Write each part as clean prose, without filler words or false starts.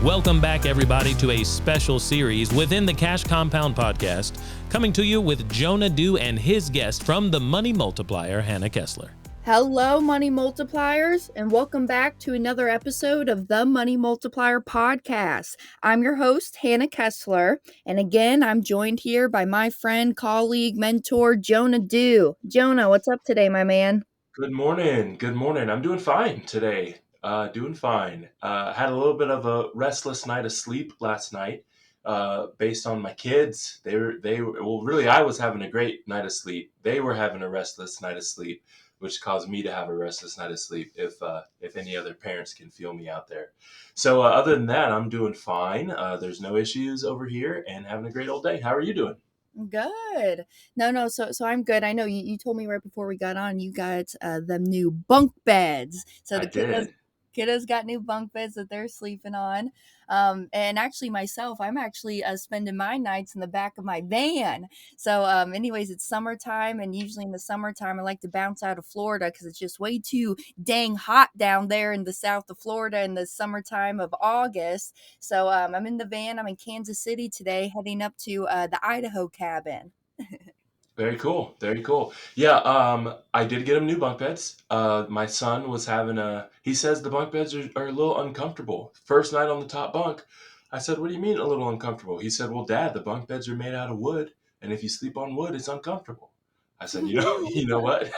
Welcome back, everybody, to a special series within the Cash Compound podcast, coming to you with Jonah Dew and his guest from the Money Multiplier, Hannah Kessler. Hello, Money Multipliers, and welcome back to another episode of the Money Multiplier podcast. I'm your host, Hannah Kessler, and again, I'm joined here by my friend, colleague, mentor, Jonah Dew. Jonah, what's up today, my man? Good morning. Good morning. I'm doing fine today. Doing fine. Had a little bit of a restless night of sleep last night, based on my kids. Really, I was having a great night of sleep. They were having a restless night of sleep, which caused me to have a restless night of sleep. If any other parents can feel me out there. So other than that, I'm doing fine. There's no issues over here, and having a great old day. How are you doing? Good. No. So I'm good. I know you told me right before we got on, you got them new bunk beds. So I the did. kiddos got new bunk beds that they're sleeping on. And actually myself, I'm actually spending my nights in the back of my van. So anyways, it's summertime, and usually in the summertime I like to bounce out of Florida because it's just way too dang hot down there in the south of Florida in the summertime of August. So I'm in the van. I'm in Kansas City today, heading up to the Idaho cabin. Very cool. Very cool. Yeah, I did get him new bunk beds. My son was he says the bunk beds are a little uncomfortable. First night on the top bunk, I said, "What do you mean a little uncomfortable?" He said, "Well, Dad, the bunk beds are made out of wood, and if you sleep on wood, it's uncomfortable." I said, you know what?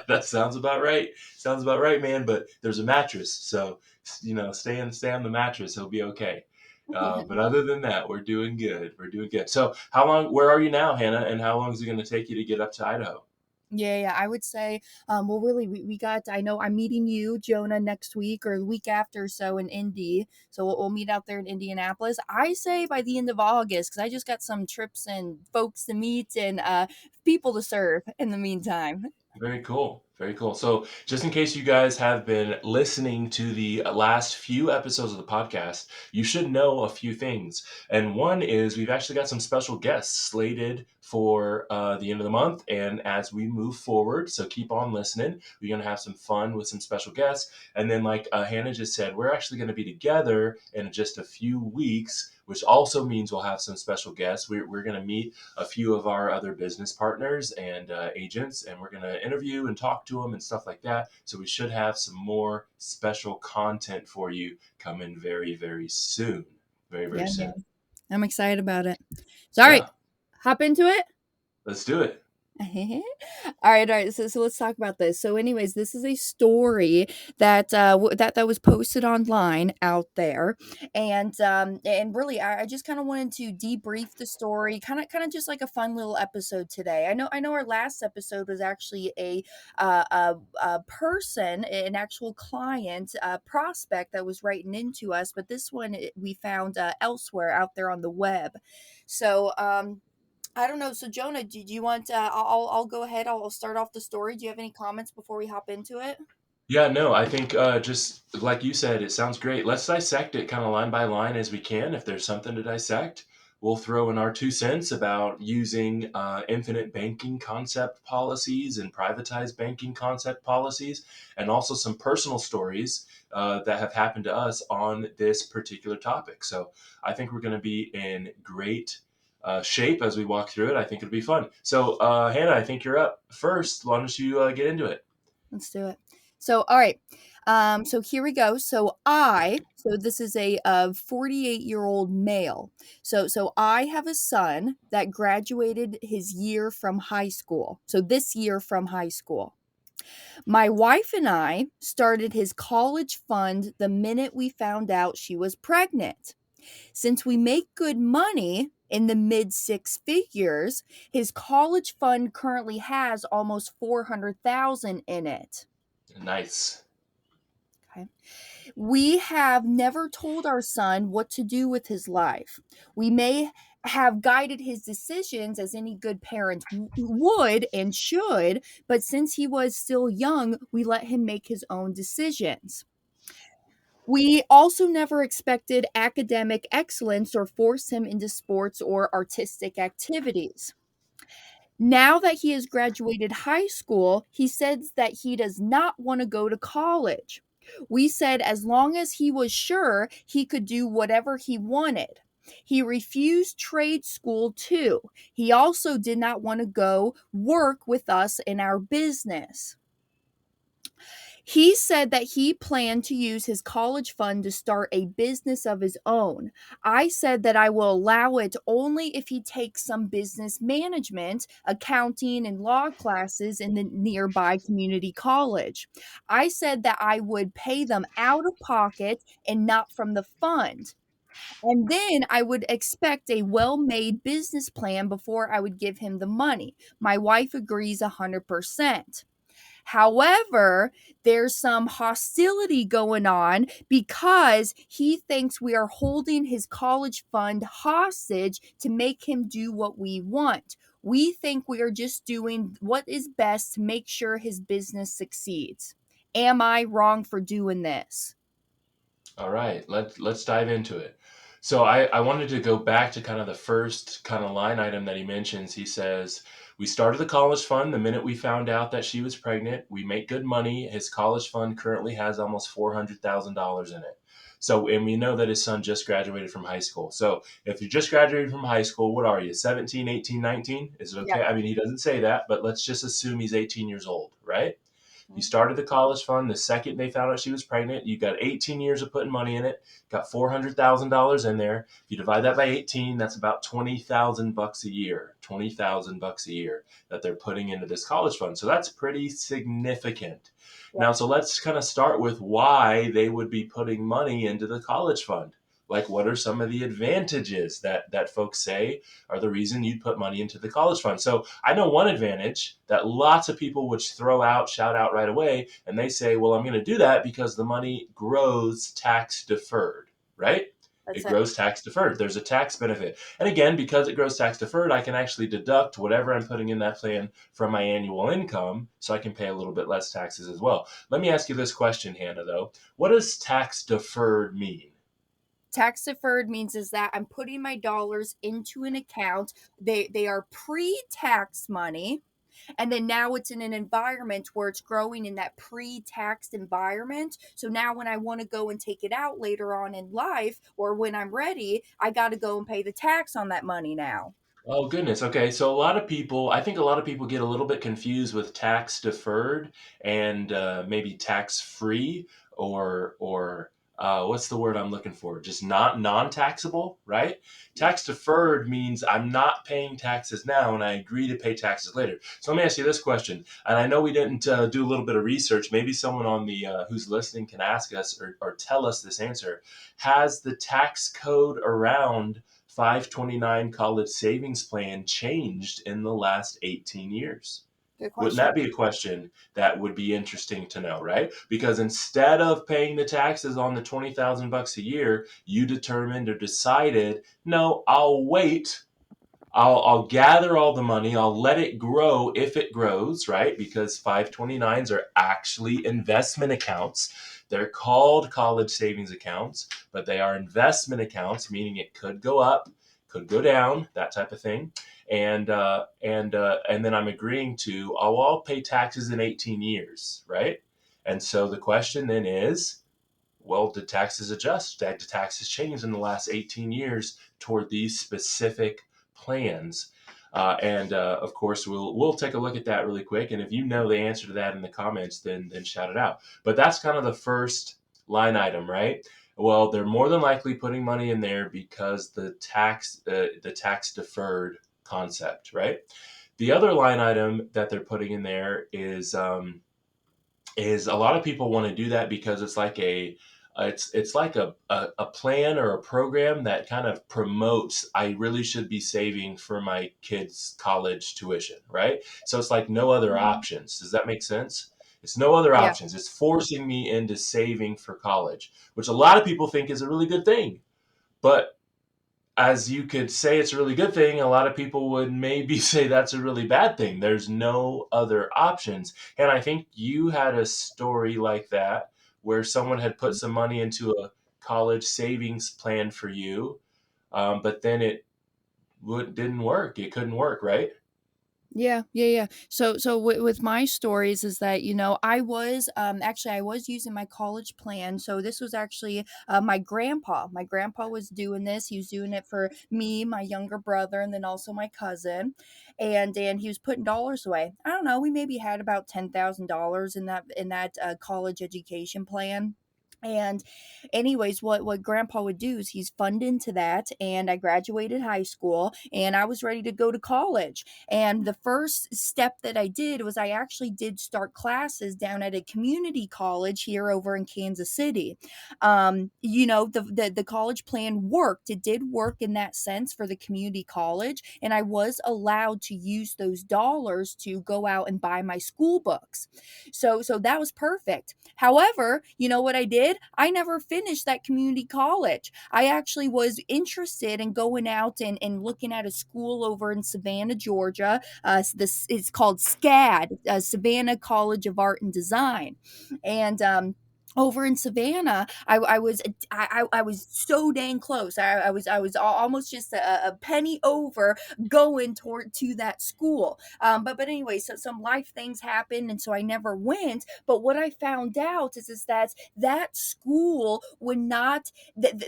That sounds about right. Sounds about right, man. But there's a mattress, so stay on the mattress. He'll be okay. But other than that, we're doing good. We're doing good. So, where are you now, Hannah? And how long is it going to take you to get up to Idaho? Yeah, I would say, well, really, we got, I know I'm meeting you, Jonah, next week or the week after or so in Indy. So we'll meet out there in Indianapolis. I say by the end of August, because I just got some trips and folks to meet and people to serve in the meantime. Very cool. Very cool. So, just in case you guys have been listening to the last few episodes of the podcast, you should know a few things. And one is we've actually got some special guests slated for the end of the month and as we move forward. So, keep on listening. We're going to have some fun with some special guests. And then, like Hannah just said, we're actually going to be together in just a few weeks, which also means we'll have some special guests. We're going to meet a few of our other business partners and agents, and we're going to interview and talk to them and stuff like that. So we should have some more special content for you coming very, very soon. Very, very Yeah, soon. man. I'm excited about it. So, all right, Yeah, hop into it. let's do it. All right. So let's talk about this. So, anyways, this is a story that that was posted online out there, and really, I just kind of wanted to debrief the story, kind of just like a fun little episode today. I know, our last episode was actually a person, an actual client, prospect that was writing into us, but this one we found elsewhere out there on the web. So, I don't know. So Jonah, do you want? I'll go ahead. I'll start off the story. Do you have any comments before we hop into it? Yeah, no, I think just like you said, it sounds great. Let's dissect it kind of line by line as we can. If there's something to dissect, we'll throw in our 2 cents about using infinite banking concept policies and privatized banking concept policies, and also some personal stories that have happened to us on this particular topic. So I think we're going to be in great shape as we walk through it. I think it'll be fun. So, Hannah, I think you're up first. Why don't you get into it? Let's do it. So, all right. So here we go. So this is a 48-year-old male. So I have a son that graduated his year from high school. So this year from high school. My wife and I started his college fund the minute we found out she was pregnant. Since we make good money in the mid six figures, his college fund currently has almost 400,000 in it. Nice. Okay. We have never told our son what to do with his life. We may have guided his decisions as any good parent would and should, but since he was still young, we let him make his own decisions. We also never expected academic excellence or forced him into sports or artistic activities. Now that he has graduated high school, he says that he does not want to go to college. We said as long as he was sure he could do whatever he wanted. He refused trade school too. He also did not want to go work with us in our business. He said that he planned to use his college fund to start a business of his own. I said that I will allow it only if he takes some business management, accounting, and law classes in the nearby community college. I said that I would pay them out of pocket and not from the fund. And then I would expect a well made business plan before I would give him the money. My wife agrees 100%. However, there's some hostility going on because he thinks we are holding his college fund hostage to make him do what we want. We think we are just doing what is best to make sure his business succeeds. Am I wrong for doing this? All right, let's dive into it. So I wanted to go back to kind of the first kind of line item that he mentions. He says, we started the college fund the minute we found out that she was pregnant. We make good money. His college fund currently has almost $400,000 in it. So, and we know that his son just graduated from high school. So if you just graduated from high school, what are you, 17, 18, 19? Is it Yep. okay? I mean, he doesn't say that, but let's just assume he's 18 years old, right? You started the college fund the second they found out she was pregnant. You got 18 years of putting money in it. Got $400,000 in there. If you divide that by 18, that's about $20,000 a year. $20,000 a year that they're putting into this college fund. So that's pretty significant. Yep. Now, so let's kind of start with why they would be putting money into the college fund. Like, what are some of the advantages that folks say are the reason you'd put money into the college fund? So I know one advantage that lots of people would shout out right away, and they say, well, I'm going to do that because the money grows tax deferred, right? That's It it. grows tax deferred. There's a tax benefit. And again, because it grows tax deferred, I can actually deduct whatever I'm putting in that plan from my annual income, so I can pay a little bit less taxes as well. Let me ask you this question, Hannah, though. What does tax deferred mean? Tax deferred means is that I'm putting my dollars into an account. They are pre-tax money. And then now it's in an environment where it's growing in that pre-taxed environment. So now when I want to go and take it out later on in life or when I'm ready, I got to go and pay the tax on that money now. Oh goodness. Okay. So I think a lot of people get a little bit confused with tax deferred and maybe tax free or what's the word I'm looking for? Just not non-taxable, right? Tax deferred means I'm not paying taxes now and I agree to pay taxes later. So let me ask you this question. And I know we didn't do a little bit of research. Maybe someone on the who's listening can ask us or tell us this answer. Has the tax code around 529 college savings plan changed in the last 18 years? Good Wouldn't question. that be a question that would be interesting to know, right? Because instead of paying the taxes on the $20,000 a year, you determined or decided, no, I'll wait. I'll gather all the money. I'll let it grow if it grows, right? Because 529s are actually investment accounts. They're called college savings accounts, but they are investment accounts, meaning it could go up, could go down, that type of thing. And then I'm agreeing to, oh, I'll pay taxes in 18 years, right? And so the question then is, well, did taxes adjust? Did taxes change in the last 18 years toward these specific plans? And of course, we'll take a look at that really quick. And if you know the answer to that in the comments, then shout it out. But that's kind of the first line item, right? Well, they're more than likely putting money in there because the tax deferred concept, right? The other line item that they're putting in there is a lot of people want to do that because it's like a plan or a program that kind of promotes I really should be saving for my kids' college tuition, right? So it's like no other Mhm. options. Does that make sense? It's no other Yeah. options. It's forcing me into saving for college, which a lot of people think is a really good thing. But as you could say it's a really good thing, a lot of people would maybe say that's a really bad thing. There's no other options. And I think you had a story like that where someone had put some money into a college savings plan for you, but then it didn't work. It couldn't work, right? Yeah, yeah, yeah. So with my stories is that, I was actually I was using my college plan. So this was actually my grandpa. My grandpa was doing this. He was doing it for me, my younger brother, and then also my cousin. And he was putting dollars away. I don't know, we maybe had about $10,000 in that college education plan. And anyways, what grandpa would do is he's fund into that, and I graduated high school and I was ready to go to college. And the first step that I did was I actually did start classes down at a community college here over in Kansas City. The college plan worked. It did work in that sense for the community college, and I was allowed to use those dollars to go out and buy my school books. So that was perfect. However, you know what I did? I never finished that community college. I actually was interested in going out and looking at a school over in Savannah, Georgia. This it's called SCAD, Savannah College of Art and Design, and over in Savannah, I was so dang close. I was almost just a penny over going toward to that school. But anyway, so some life things happened, and so I never went. But what I found out is that school would not,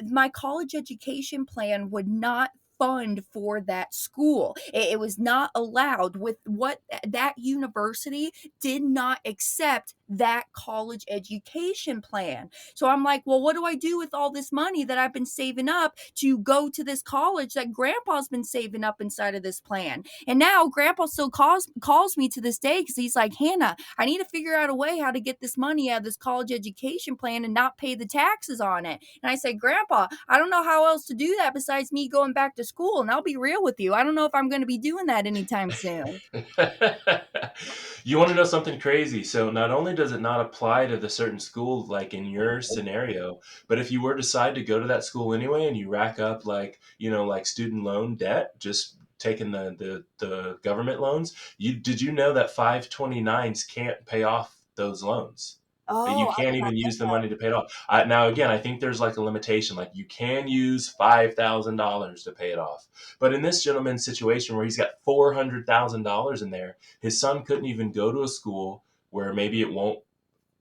my college education plan would not fund for that school. It was not allowed. With what that university did not accept that college education plan. So I'm like, well, what do I do with all this money that I've been saving up to go to this college that grandpa's been saving up inside of this plan? And now grandpa still calls me to this day because he's like, Hannah, I need to figure out a way how to get this money out of this college education plan and not pay the taxes on it. And I said, Grandpa, I don't know how else to do that besides me going back to school. And I'll be real with you, I don't know if I'm going to be doing that anytime soon. You want to know something crazy? So not only does it not apply to the certain school like in your scenario, but if you were to decide to go to that school anyway and you rack up like, like student loan debt, just taking the government loans, did you know that 529s can't pay off those loans? That you Oh, I can't did not even know use the that. money to pay it off. Now, again, I think there's like a limitation. Like you can use $5,000 to pay it off. But in this gentleman's situation where he's got $400,000 in there, his son couldn't even go to a school where maybe it won't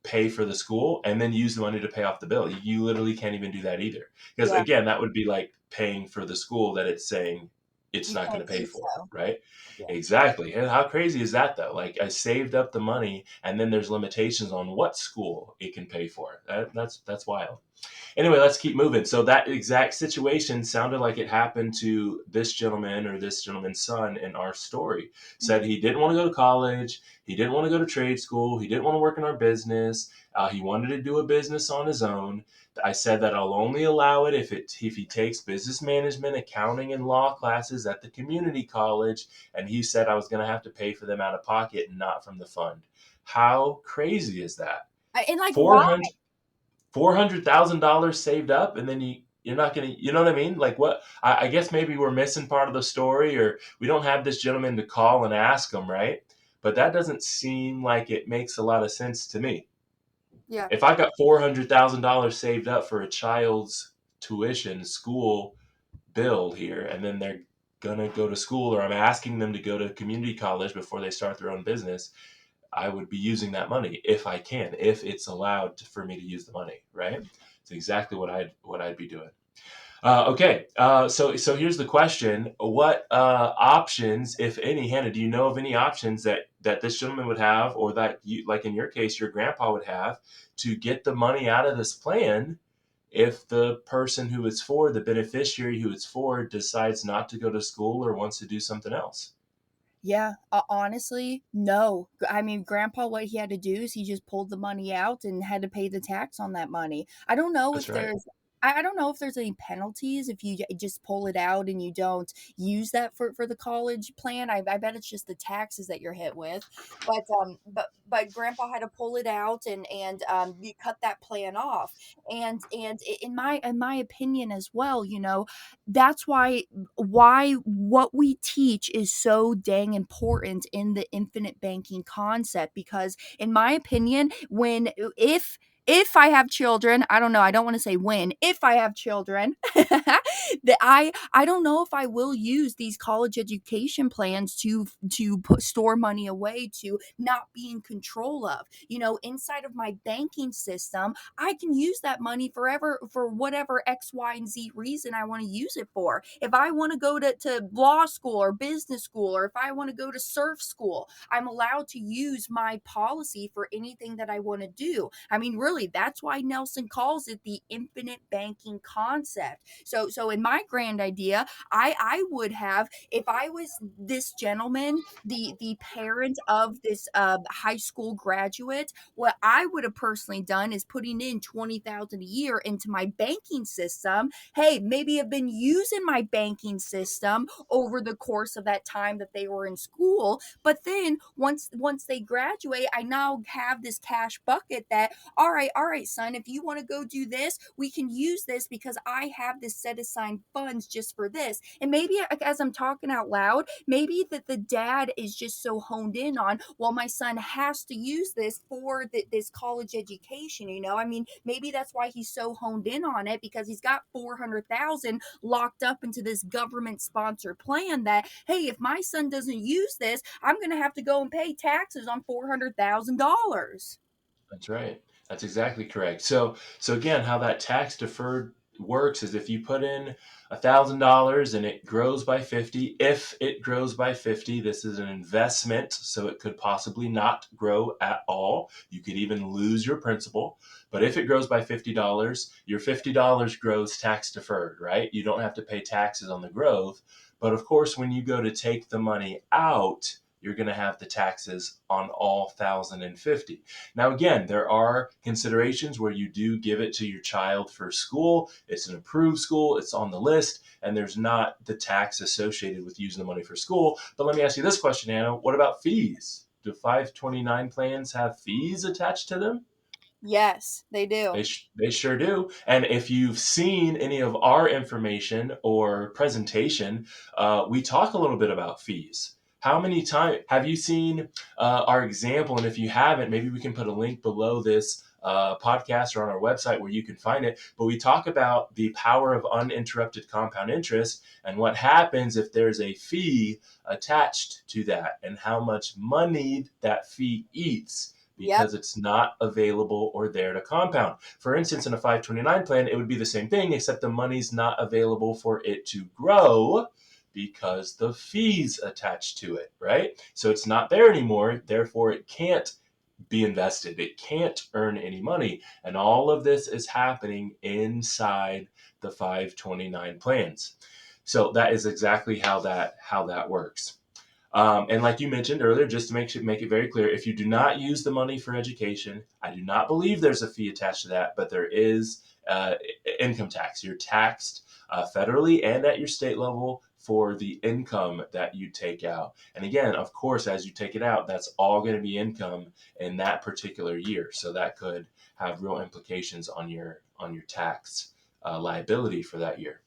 pay for the school and then use the money to pay off the bill. You literally can't even do that either. Because Yeah, again, that would be like paying for the school that it's saying it's you not going can't to pay do for, so. right? Yeah. Exactly. And how crazy is that though? Like I saved up the money and then there's limitations on what school it can pay for. That's wild. Anyway, let's keep moving. So that exact situation sounded like it happened to this gentleman or this gentleman's son in our story. Said Mhm. he didn't want to go to college, he didn't want to go to trade school, he didn't want to work in our business. He wanted to do a business on his own. I said that I'll only allow it if he takes business management, accounting, and law classes at the community college. And he said I was going to have to pay for them out of pocket, not from the fund. How crazy is that? And like, why? 400 $400,000 saved up, and then you're not gonna, you know what I mean? Like what? I guess maybe we're missing part of the story, or we don't have this gentleman to call and ask him, right? But that doesn't seem like it makes a lot of sense to me. Yeah. If I got $400,000 saved up for a child's tuition, school bill here, and then they're gonna go to school, or I'm asking them to go to community college before they start their own business, I would be using that money if I can, if it's allowed for me to use the money, right? It's exactly what I'd be doing. Okay, so here's the question: what options, if any, Hannah? Do you know of any options that this gentleman would have, or that you, like in your case, your grandpa would have, to get the money out of this plan if the person who it's for, the beneficiary who it's for, decides not to go to school or wants to do something else? Yeah, honestly, no. I mean, grandpa, what he had to do is he just pulled the money out and had to pay the tax on that money. I don't know That's if right. I don't know if there's any penalties if you just pull it out and you don't use that for the college plan. I bet it's just the taxes that you're hit with. But grandpa had to pull it out and you cut that plan off. And in my opinion as well, that's why what we teach is so dang important in the infinite banking concept, because in my opinion, when if if I have children, I don't know, I don't want to say when, if I have children, that I don't know if I will use these college education plans to store money away to not be in control of. Inside of my banking system, I can use that money forever for whatever X, Y, and Z reason I want to use it for. If I want to go to law school or business school, or if I want to go to surf school, I'm allowed to use my policy for anything that I want to do. I mean, really, that's why Nelson calls it the infinite banking concept. So in my grand idea, I would have, if I was this gentleman, the parent of this high school graduate, what I would have personally done is putting in 20,000 a year into my banking system. Hey, maybe I've been using my banking system over the course of that time that they were in school, but then once they graduate, I now have this cash bucket that, all right, son, if you want to go do this, we can use this because I have this set aside funds just for this. And maybe as I'm talking out loud, maybe that the dad is just so honed in on, well, my son has to use this for this college education. I mean, maybe that's why he's so honed in on it, because he's got 400,000 locked up into this government sponsored plan that, hey, if my son doesn't use this, I'm going to have to go and pay taxes on $400,000. That's right. That's exactly correct. So again, how that tax deferred works is if you put in $1,000 and it grows by 50. If it grows by 50, this is an investment, so it could possibly not grow at all. You could even lose your principal. But if it grows by $50, your $50 grows tax deferred, right? You don't have to pay taxes on the growth. But of course, when you go to take the money out, you're going to have the taxes on all 1,050. Now, again, there are considerations where you do give it to your child for school. It's an approved school, it's on the list, and there's not the tax associated with using the money for school. But let me ask you this question, Anna. What about fees? Do 529 plans have fees attached to them? Yes, they do. They sure do. And if you've seen any of our information or presentation, we talk a little bit about fees. How many times have you seen our example? And if you haven't, maybe we can put a link below this podcast or on our website where you can find it. But we talk about the power of uninterrupted compound interest and what happens if there's a fee attached to that and how much money that fee eats Yep. because it's not available or there to compound. For instance, in a 529 plan, it would be the same thing, except the money's not available for it to grow because the fees attached to it, right? So it's not there anymore. Therefore, it can't be invested. It can't earn any money. And all of this is happening inside the 529 plans. So that is exactly how that works. And like you mentioned earlier, just to make it very clear, if you do not use the money for education, I do not believe there's a fee attached to that, but there is income tax. You're taxed federally and at your state level for the income that you take out. And again, of course, as you take it out, that's all going to be income in that particular year. So that could have real implications on your tax liability for that year.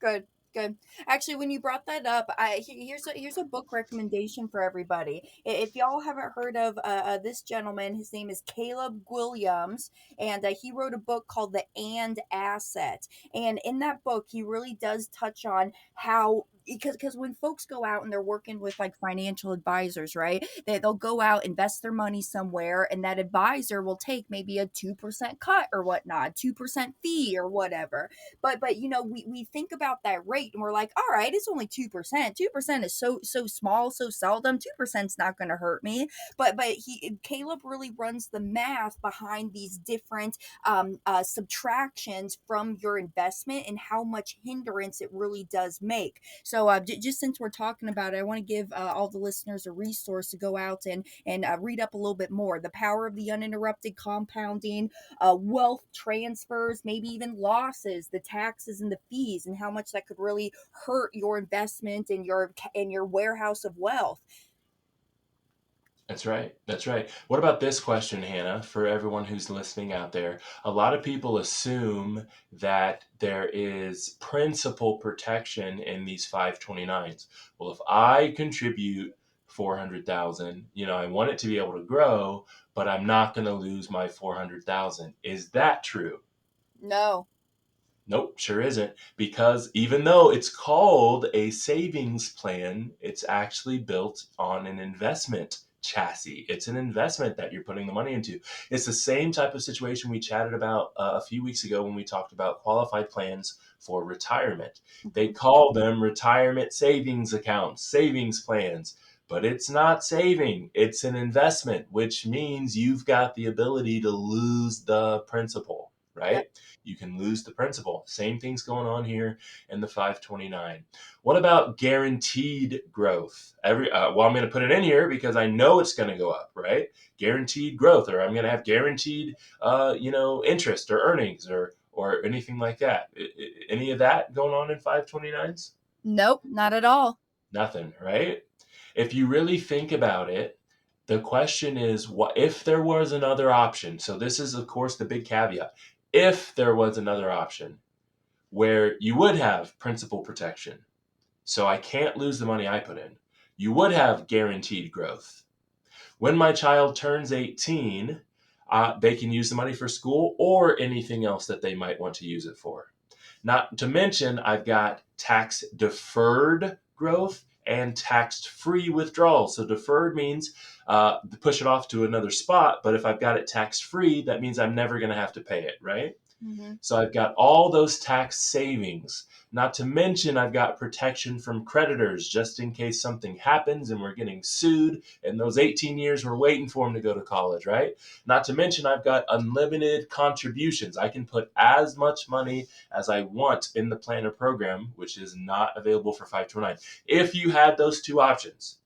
Good, good. Actually, when you brought that up, here's a book recommendation for everybody. If y'all haven't heard of this gentleman, his name is Caleb Williams, and he wrote a book called The And Asset. And in that book, he really does touch on how, because when folks go out and they're working with like financial advisors, right? They'll go out, invest their money somewhere, and that advisor will take maybe a 2% cut or whatnot, 2% fee or whatever. But we think about that rate and we're like, all right, it's only 2%. 2% is so small, so seldom. 2% is not going to hurt me. But Caleb really runs the math behind these different subtractions from your investment and how much hindrance it really does make. So just since we're talking about it, I want to give all the listeners a resource to go out and read up a little bit more. The Power of the Uninterrupted Compounding, wealth transfers, maybe even losses, the taxes and the fees, and how much that could really hurt your investment in your warehouse of wealth. That's right. That's right. What about this question, Hannah, for everyone who's listening out there? A lot of people assume that there is principal protection in these 529s. Well, if I contribute 400,000. I want it to be able to grow, but I'm not going to lose my 400,000. Is that true? No. Nope, sure isn't. Because even though it's called a savings plan, it's actually built on an investment chassis. It's an investment that you're putting the money into. It's the same type of situation we chatted about a few weeks ago when we talked about qualified plans for retirement. They call them retirement savings accounts, savings plans. But it's not saving, it's an investment, which means you've got the ability to lose the principal, Yep. right? You can lose the principal. Same thing's going on here in the 529. What about guaranteed growth? I'm going to put it in here because I know it's going to go up, right? Guaranteed growth, or I'm going to have guaranteed, interest or earnings or anything like that. Any of that going on in 529s? Nope, not at all. Nothing, right? If you really think about it, the question is, what if there was another option? So this is, of course, the big caveat. If there was another option where you would have principal protection, so I can't lose the money I put in, you would have guaranteed growth. When my child turns 18, they can use the money for school or anything else that they might want to use it for. Not to mention, I've got tax deferred growth and tax free withdrawal. So deferred means push it off to another spot, but if I've got it tax free, that means I'm never going to have to pay it, right? Mm-hmm. So I've got all those tax savings. Not to mention, I've got protection from creditors just in case something happens and we're getting sued. And those 18 years, we're waiting for them to go to college, right? Not to mention, I've got unlimited contributions. I can put as much money as I want in the planner program, which is not available for 529. If you had those two options,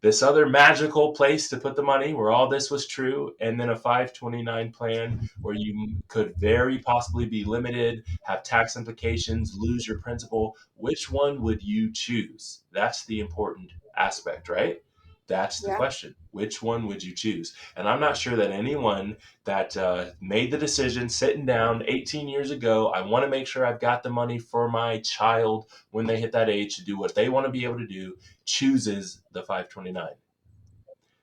this other magical place to put the money where all this was true, and then a 529 plan where you could very possibly be limited, have tax implications, lose your principal, which one would you choose? That's the important aspect, right? That's the Yeah. question. Which one would you choose? And I'm not sure that anyone that made the decision sitting down 18 years ago, I want to make sure I've got the money for my child when they hit that age to do what they want to be able to do, chooses the 529.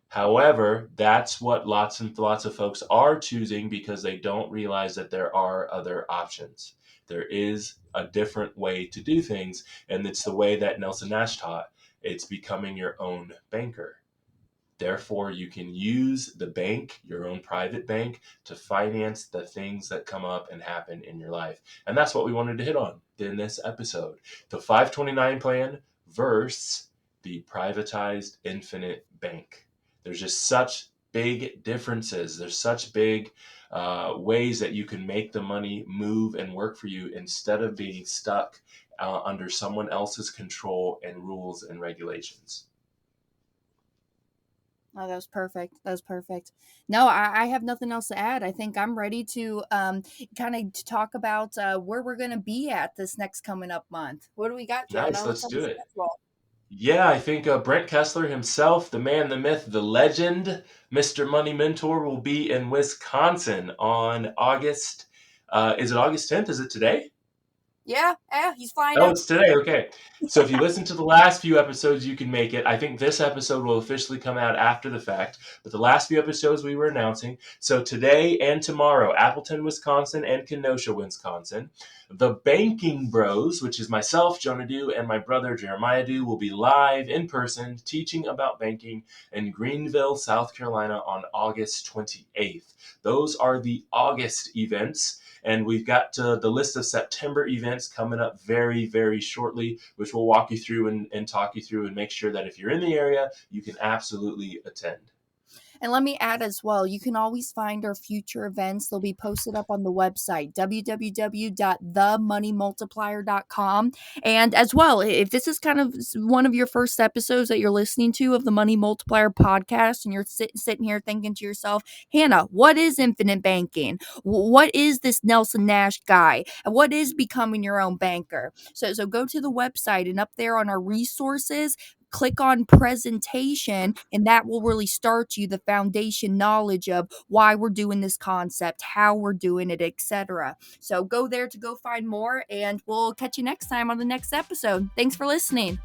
However, that's what lots and lots of folks are choosing because they don't realize that there are other options. There is a different way to do things, and it's the way that Nelson Nash taught. It's becoming your own banker. Therefore, you can use the bank, your own private bank, to finance the things that come up and happen in your life. And that's what we wanted to hit on in this episode. The 529 plan versus the privatized infinite bank. There's just such big differences. There's such big ways that you can make the money move and work for you instead of being stuck under someone else's control and rules and regulations. Oh, that was perfect. That was perfect. No, I have nothing else to add. I think I'm ready to kind of talk about where we're going to be at this next coming up month. What do we got, Jonah? Nice, What's let's on the do it. schedule? Yeah, I think Brent Kessler himself, the man, the myth, the legend, Mr. Money Mentor, will be in Wisconsin on August. Is it August 10th? Is it today? Yeah, he's flying Oh, out. it's today. Okay. So if you listen to the last few episodes, you can make it. I think this episode will officially come out after the fact, but the last few episodes we were announcing. So today and tomorrow, Appleton, Wisconsin, and Kenosha, Wisconsin. The Banking Bros, which is myself, Jonah Dew, and my brother Jeremiah Dew, will be live in person teaching about banking in Greenville, South Carolina on August 28th. Those are the August events. And we've got the list of September events coming up very, very shortly, which we'll walk you through and talk you through and make sure that if you're in the area, you can absolutely attend. And let me add as well, you can always find our future events. They'll be posted up on the website, www.themoneymultiplier.com. And as well, if this is kind of one of your first episodes that you're listening to of the Money Multiplier podcast, and you're sitting here thinking to yourself, Hannah, what is infinite banking? What is this Nelson Nash guy? And what is becoming your own banker? So go to the website, and up there on our resources, click on presentation, and that will really start you the foundation knowledge of why we're doing this concept, how we're doing it, etc. So go there to go find more, and we'll catch you next time on the next episode. Thanks for listening.